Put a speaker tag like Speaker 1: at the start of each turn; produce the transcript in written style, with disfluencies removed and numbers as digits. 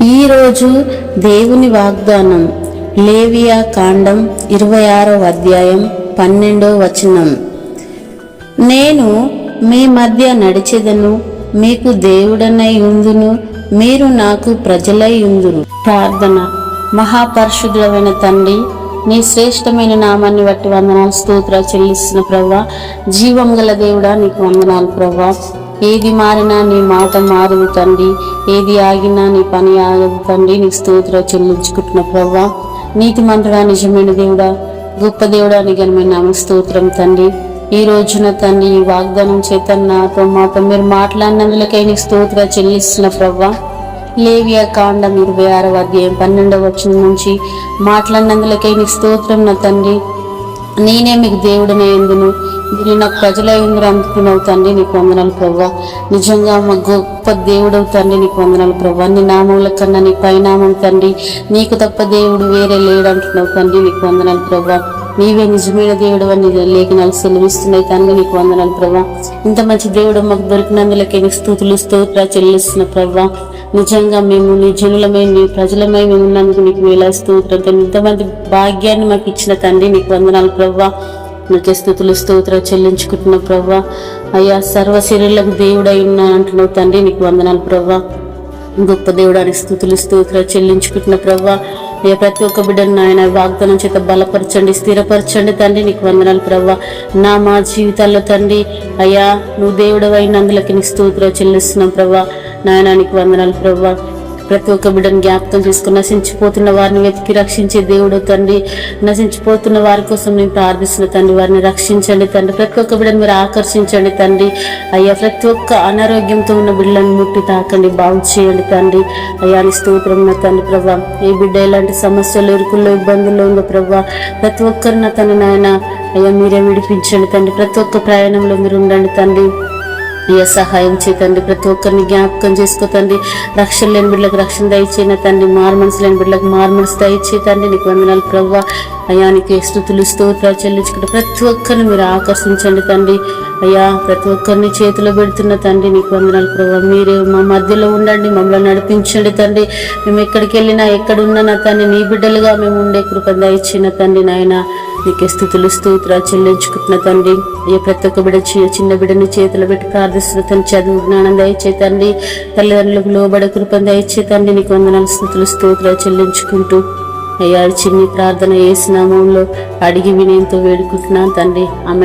Speaker 1: ఈరోజు దేవుని వాగ్దానం లేవియా కాండం 26వ అధ్యాయం 12వ వచనం. నేను మీ మధ్య నడిచెదను, మీకు దేవుడనై ఉందును, మీరు నాకు ప్రజలై ఉందురు. ప్రార్థన. మహాపరిశుద్ధుడైన తండ్రి, నీ శ్రేష్టమైన నామాన్ని బట్టి వందనాలు, స్తోత్రాలు చెల్లిస్తున్న ప్రభువా. జీవం గల దేవుడా, నీకు వందనాలు ప్రభువా. ఏది మారినా నీ మాట మారదు తండ్రి, ఏది ఆగినా నీ పని ఆగదు తండ్రి. నీకు స్తోత్రాలు చెల్లించుకుంటున్న ప్రభువా. నీతిమంతుడా, నిజమైన దేవుడా, గొప్ప దేవుడా, నీ ఘనమైన నామ స్తోత్రం తండ్రి. ఈ రోజున తండ్రి ఈ వాగ్దానం చేత మాతో మీరు మాట్లాడినందులకై నీకు స్తోత్రాలు చెల్లిస్తున్న ప్రభువా. లేవియా కాండం 26వ అధ్యాయం 12వ వచనం నుంచి మాట్లాడినందులకై నీకు స్తోత్రం నా తండ్రి. నేనే మీకు దేవుడనే ఎందును, మీరు నాకు ప్రజలై ఉందరు అందుకున్నావు తండ్రి. నీకు వందనాలు ప్రభువా. నిజంగా మా గొప్ప దేవుడవు తండ్రి, నీకు వందనాలు ప్రభువా. నీ నామముల కన్నా నీ పైనామం తండ్రి, నీకు తప్ప దేవుడు వేరే లేడు అంటున్నావు తండ్రి. నీకు వందనాలు ప్రభువా. నీవే నిజమైన దేవుడు అని లేఖనాలు సెలవిస్తున్నాయి తండ్రి. నీకు వందనాలు ప్రభువా. ఇంత మంచి దేవుడు మాకు దొరికినందులకే నీకు స్తుతులు స్తోత్రాలు చెల్లిస్తున్న ప్రభువా. నిజంగా మేము నీ జనులమై నీ ప్రజలమై మేము ఉన్నందుకు నీకు వేలా స్తోత్రం. ఇంతమంది భాగ్యాన్ని మాకు ఇచ్చిన తండ్రి, నీకు వందనాలు ప్రభువా. నీకే స్తుతులు స్తోత్రాలు చెల్లించుకుంటున్న ప్రభువా. అయ్యా, సర్వశరీరులకు దేవుడై ఉన్నా అంటున్నావు తండ్రి. నీకు వందనాలు ప్రభువా. గొప్ప దేవుడానికి స్తుతులు స్తోత్రాలు చెల్లించుకుంటున్న ప్రభువా. అయ్యా, ప్రతి ఒక్క బిడ్డను నాయన వాగ్దానం చేత బలపరచండి, స్థిరపరచండి తండ్రి. నీకు వందనాలు ప్రభువా. మా జీవితాల్లో తండ్రి అయ్యా, నువ్వు దేవుడు అయినందులకి నీకు స్తోత్రాలు చెల్లిస్తున్నాం ప్రభువా. నాయన నీకు వందనాలు ప్రభువా. ప్రతి ఒక్క బిడ్డను జ్ఞాపకం చేసుకుని నశించిపోతున్న వారిని వెతికి రక్షించే దేవుడు తండ్రి. నశించిపోతున్న వారి కోసం నేను ప్రార్థిస్తున్న తండ్రి, వారిని రక్షించండి తండ్రి. ప్రతి ఒక్క బిడ్డను మీరు ఆకర్షించండి తండ్రి. అయ్యా, ప్రతి ఒక్క అనారోగ్యంతో ఉన్న బిడ్డలను ముట్టి తాకండి, బాగు చేయండి తండ్రి. అయ్యా నీ స్తోత్రం నా తండ్రి ప్రభా. ఏ బిడ్డ ఎలాంటి సమస్యలు, ఇరుకుల్లో, ఇబ్బందుల్లో ఉందో ప్రభా, ప్రతి ఒక్కరు నా తండ్రి నాయన అయ్యా మీరే విడిపించండి తండ్రి. ప్రతి ఒక్క ప్రయాణంలో మీరు ఉండండి తండ్రి. అయ్యా సహాయం చేయండి. ప్రతి ఒక్కరిని జ్ఞాపకం చేసుకోతండి. రక్షణ లేని బిడ్డలకు రక్షణ దయచేయన తండ్రి, మారు మనసు లేని బిడ్డలకు మారు మనసు దయచేయండి. నీకు వందనాలు ప్రభువా. అయ్యా నీకు స్తుతులు స్తోత్రాలు చెల్లించుకుంటే ప్రతి ఒక్కరిని మీరు ఆకర్షించండి తండ్రి. అయ్యా ప్రతి ఒక్కరిని చేతిలో పెడుతున్న తండ్రి, నీకు వందనాలు ప్రభువా. మీరే మా మధ్యలో ఉండండి, మమ్మల్ని నడిపించండి తండ్రి. మేము ఎక్కడికి వెళ్ళినా ఎక్కడున్నా నా తండ్రి, నీ బిడ్డలుగా మేము ఉండే కృప దయచేయన తండ్రి. నాయన నీకే స్తుతులు స్తోత్రాలు చెల్లించుకుంటున్న తండ్రి. అయ్యా ప్రతి ఒక్క బిడ్డ చిన్న బిడ్డని చేతిలో పెట్టి ప్రార్థిస్తున్న తండ్రి, చదువు జ్ఞానం దయచేతండి. తల్లిదండ్రులకు లోబడే కృపను దయచేతండి. నీకు వందనాలు స్తుతులు స్తోత్రాలు చెల్లించుకుంటూ అయ్యా చిన్ని ప్రార్థన యేసు నామములో అడిగి వినయంతో వేడుకుంటున్నాను తండ్రి. ఆమేన్.